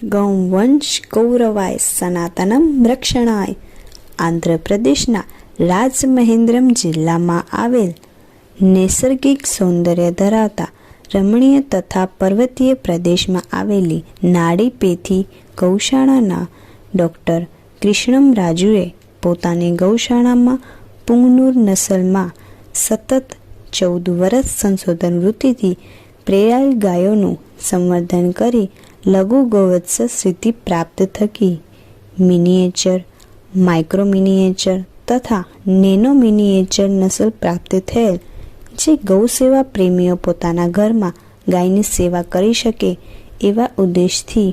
ગૌવંશ ગૌરવાય સનાતનમ રક્ષણાય આંધ્રપ્રદેશના રાજમહેન્દ્રમ જિલ્લામાં આવેલ નૈસર્ગિક સૌંદર્ય ધરાવતા રમણીય તથા પર્વતીય પ્રદેશમાં આવેલી નાડીપેથી ગૌશાળાના ડૉક્ટર કૃષ્ણમ રાજુએ પોતાની ગૌશાળામાં પુંગનુર નસલમાં સતત 14 વર્ષ સંશોધન વૃત્તિથી પ્રેરાયેલ ગાયોનું સંવર્ધન કરી લઘુ ગૌવત્સ સિદ્ધિ પ્રાપ્ત થકી મિનિએચર, માઇક્રો મિનિએચર તથા નેનો મિનિએચર નસલ પ્રાપ્ત થયેલ, જે ગૌ સેવા પ્રેમીઓ પોતાના ઘરમાં ગાયની સેવા કરી શકે એવા ઉદ્દેશથી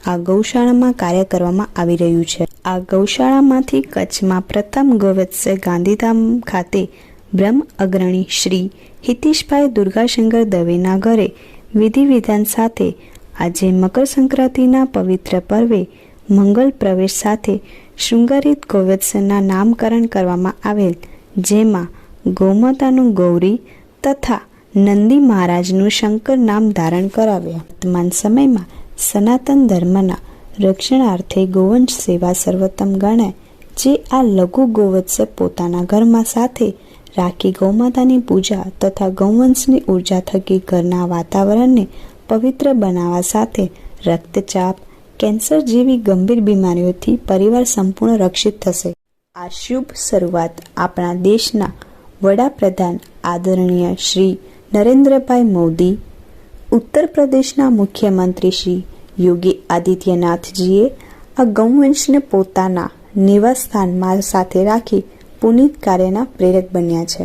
આ ગૌશાળામાં કાર્ય કરવામાં આવી રહ્યું છે. આ ગૌશાળામાંથી કચ્છમાં પ્રથમ ગૌવત્સ ગાંધીધામ ખાતે બ્રહ્મ અગ્રણી શ્રી હિતેશભાઈ દુર્ગાશંકર દવેના ઘરે વિધિ વિધાન સાથે આજે મકર સંક્રાંતિના પવિત્ર પર્વે મંગલ પ્રવેશ સાથે શૃંગારિત ગૌવત્સના નામકરણ કરવામાં આવેલ, જેમાં ગૌમાતાનું ગૌરી તથા નંદી મહારાજનું શંકર નામ ધારણ કરાવ્યા. વર્તમાન સમયમાં સનાતન ધર્મના રક્ષણાર્થે ગૌવંશ સેવા સર્વોત્તમ ગણાય, જે આ લઘુ ગૌવત્સ પોતાના ઘરમાં સાથે રાખી ગૌમાતાની પૂજા તથા ગૌવંશની ઉર્જા થકી ઘરના વાતાવરણને પવિત્ર બનાવવા સાથે રક્તચાપ, કેન્સર જેવી ગંભીર બીમારીઓથી પરિવાર સંપૂર્ણ રક્ષિત થશે. આ શુભ શરૂઆત આપણા દેશના વડાપ્રધાન આદરણીય શ્રી નરેન્દ્રભાઈ મોદી, ઉત્તર પ્રદેશના મુખ્યમંત્રી શ્રી યોગી આદિત્યનાથજીએ આ ગૌવંશને પોતાના નિવાસસ્થાનમાં સાથે રાખી પુનિત કાર્યના પ્રેરક બન્યા છે.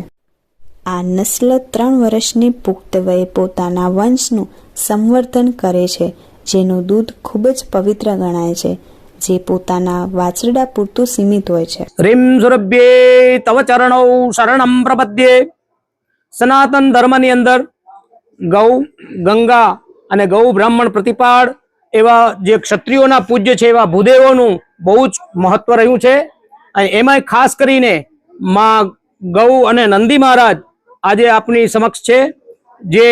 આ નસ્લ 3 વર્ષની પુખ્ત વયે પોતાના વંશનું સંવર્ધન કરે છે, જેનું દૂધ ખૂબ જ પવિત્ર ગણાય છે, જે પોતાના વાછરડા પૂરતું સીમિત હોય છે. રીમ સુરભ્યે તવ ચરણૌ શરણમ પ્રપદ્યે. સનાતન ધર્મની અંદર ગૌ, ગંગા અને ગૌ બ્રાહ્મણ પ્રતિપાળ એવા જે ક્ષત્રિયોના પૂજ્ય છે એવા ભૂદેવોનું બહુ જ મહત્વ રહ્યું છે. અને એમાંય ખાસ કરીને માં ગૌ અને નંદી મહારાજ આજે આપની સમક્ષ છે, જે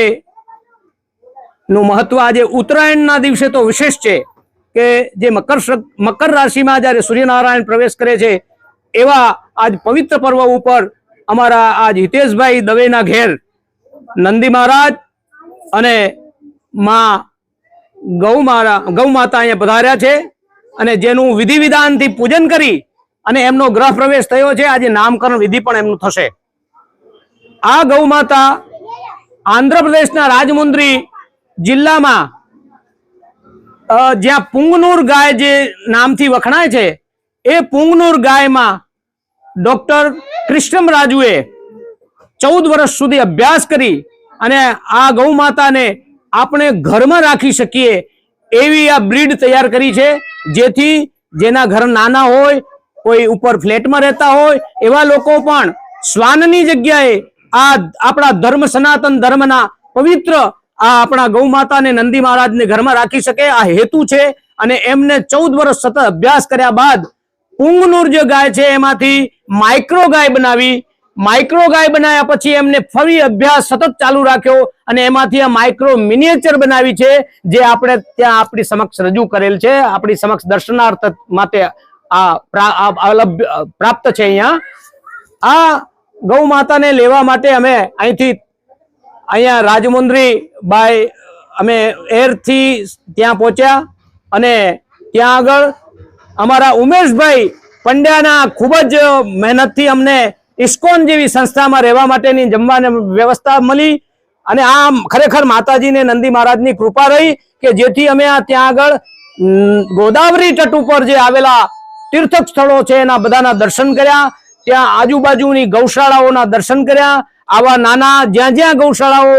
નું મહત્વ આજે ઉત્તરાયણના દિવસે તો વિશેષ છે કે જે મકર રાશિમાં જ્યારે સૂર્યનારાયણ પ્રવેશ કરે છે એવા આજ પવિત્ર પર્વ ઉપર અમારા આજ હિતેશભાઈ દવેના ઘેર નંદી મહારાજ અને માં ગૌ માતા અહીંયા પધાર્યા છે, અને જેનું વિધિ વિધાનથી પૂજન કરી અને એમનો ગ્રહ પ્રવેશ થયો છે. આજે નામકરણ વિધિ પણ એમનું થશે. આ ગૌ માતા આંધ્રપ્રદેશના રાજમુંદ્રી જિલ્લામાં જ્યાં પુંગનુર ગાય જે નામથી વખણાય છે, એ પુંગનુર ગાયમાં ડોક્ટર કૃષ્ણમ રાજુએ 14 વર્ષ સુધી અભ્યાસ કરી અને આ ગૌ માતાને આપણે ઘરમાં રાખી શકીએ એવી આ બ્રીડ તૈયાર કરી છે, જેથી જેના ઘર નાના હોય, કોઈ ઉપર ફ્લેટમાં રહેતા હોય એવા લોકો પણ શ્વાનની જગ્યાએ આ આપણા ધર્મ, સનાતન ધર્મના પવિત્ર આ આપણા ગૌ માતાને નંદી મહારાજને ઘરમાં રાખી શકે, આ હેતુ છે. અને એમને 14 વર્ષ સતત અભ્યાસ કર્યા બાદ પુંગનુર જે ગાય છે એમાંથી માઇક્રો ગાય બનાવી. માઇક્રો ગાય બનાવ્યા પછી એમને ફરી અભ્યાસ સતત ચાલુ રાખ્યો અને એમાંથી આ માઇક્રો મિનિએચર બનાવી છે, જે આપણે ત્યાં આપણી સમક્ષ રજૂ કરેલ છે, આપણી સમક્ષ દર્શનાર્થ માટે પ્રાપ્ત છે. અહીંયા આ ગૌ માતાને લેવા માટે અમે અહીંયા રાજમુંદ્રી બાય અમે એરથી ત્યાં પહોંચ્યા, અને ત્યાં આગળ અમારા ઉમેશભાઈ પંડ્યાના ખૂબ જ મહેનતથી અમને ઇસ્કોન જેવી સંસ્થામાં રહેવા માટેની જમવાની વ્યવસ્થા મળી. અને આ ખરેખર માતાજીને નંદી મહારાજની કૃપા રહી કે જેથી અમે ત્યાં આગળ ગોદાવરી તટ ઉપર જે આવેલા તીર્થ સ્થળો છે એના બધાના દર્શન કર્યા, ત્યાં આજુબાજુની ગૌશાળાઓના દર્શન કર્યા, આવા નાના જ્યાં જ્યાં ગૌશાળાઓ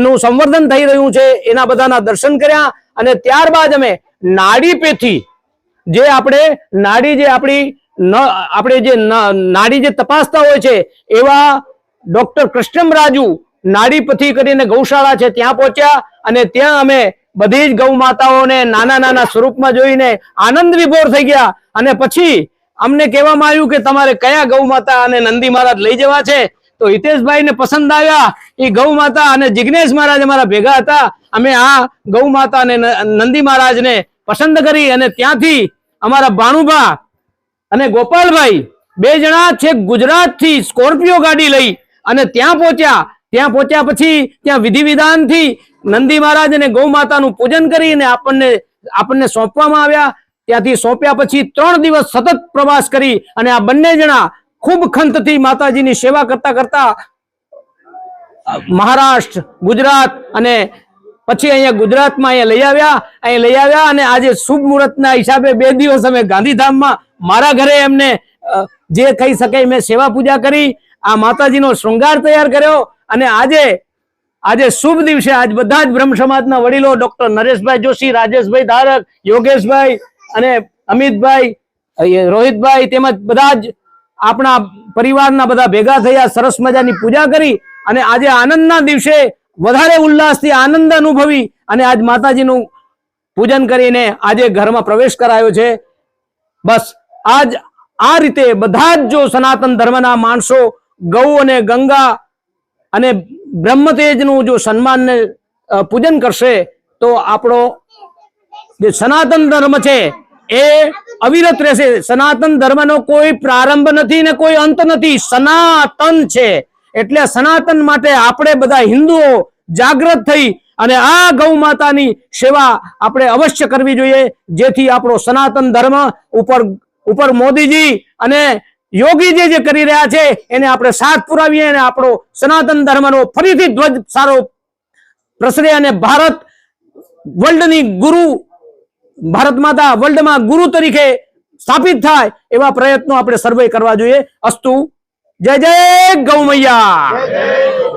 નું સંવર્ધન થઈ રહ્યું છે એના બધાના દર્શન કર્યા. અને ત્યારબાદ અમે નાડીપેથી જે નાડી જે તપાસતા હોય છે એવા ડોક્ટર કૃષ્ણમ રાજુ નાડીપથી કરીને ગૌશાળા છે ત્યાં પહોંચ્યા, અને ત્યાં અમે બધી જ ગૌ માતાઓને નાના નાના સ્વરૂપમાં જોઈને આનંદ વિભોર થઈ ગયા. અને પછી અમને કહેવામાં આવ્યું કે તમારે કયા ગૌ માતા અને નંદી મહારાજ લઈ જવા છે. તો હિતેશભાઈ ને પસંદ આવ્યા એ ગૌ માતા, અને જિગ્નેશ મહારાજ અમારા ભેગા હતા. અમે આ ગૌ માતા અને નંદી મહારાજ ને પસંદ કરી અને ત્યાંથી અમારા ભાણુભા અને ગોપાલભાઈ બે જણા છે ગુજરાત થી સ્કોર્પિયો ગાડી લઈ અને ત્યાં પહોંચ્યા પછી ત્યાં વિધિ વિધાનથી નંદી મહારાજ અને ગૌ માતાનું પૂજન કરીને આપણને સોંપવામાં આવ્યા. ત્યાંથી સોંપ્યા પછી 3 દિવસ સતત પ્રવાસ કરી અને આ બંને જણા ખૂબ ખંતથી માતાજીની સેવા કરતા કરતા મહારાષ્ટ્ર, ગુજરાત અને પછી અહીંયા ગુજરાતમાં અહીંયા લઈ આવ્યા અને આજે શુભ મુહૂર્તના હિસાબે 2 દિવસ અમે ગાંધીધામમાં મારા ઘરે એમને જે થઈ શકે મેં સેવા પૂજા કરી, આ માતાજીનો શૃંગાર તૈયાર કર્યો અને આજે શુભ દિવસે આજ બધા જ બ્રહ્મ સમાજના વડીલો ડોક્ટર નરેશભાઈ જોશી, રાજેશભાઈ ધારક, યોગેશભાઈ અને અમિતભાઈ, રોહિતભાઈ તેમજ બધા જ આપણા પરિવારના બધા ભેગા થયા, સરસ મજાની પૂજા કરી અને આજે આનંદના દિવસે વધારે ઉલ્લાસથી આનંદ અનુભવી અને આજ માતાજીનું પૂજન કરીને આજે ઘરમાં પ્રવેશ કરાયો છે. બસ આજ આ રીતે બધા જ જો સનાતન ધર્મના માણસો ગૌ અને ગંગા અને બ્રહ્મતેજનું જો સન્માન ને પૂજન કરશે તો આપણો જે સનાતન ધર્મ છે એ અવિરત રહેશે. સનાતન ધર્મનો કોઈ પ્રારંભ નથી ને કોઈ અંત નથી, સનાતન છે. એટલે સનાતન માટે આપણે બધા હિન્દુઓ જાગૃત થઈ અને આ ગૌ માતાની સેવા આપણે અવશ્ય કરવી જોઈએ, જેથી આપણો સનાતન ધર્મ ઉપર મોદીજી અને યોગીજી જે કરી રહ્યા છે એને આપણે સાથ પુરાવીએ અને આપણો સનાતન ધર્મનો ફરીથી ધ્વજ સારો પ્રસરે અને ભારત વર્લ્ડની ગુરુ, ભારત માતા વર્લ્ડમાં ગુરુ તરીકે સ્થાપિત થાય એવા પ્રયત્નો આપણે સર્વે કરવા જોઈએ. અસ્તુ. જય જય ગૌ મૈયા.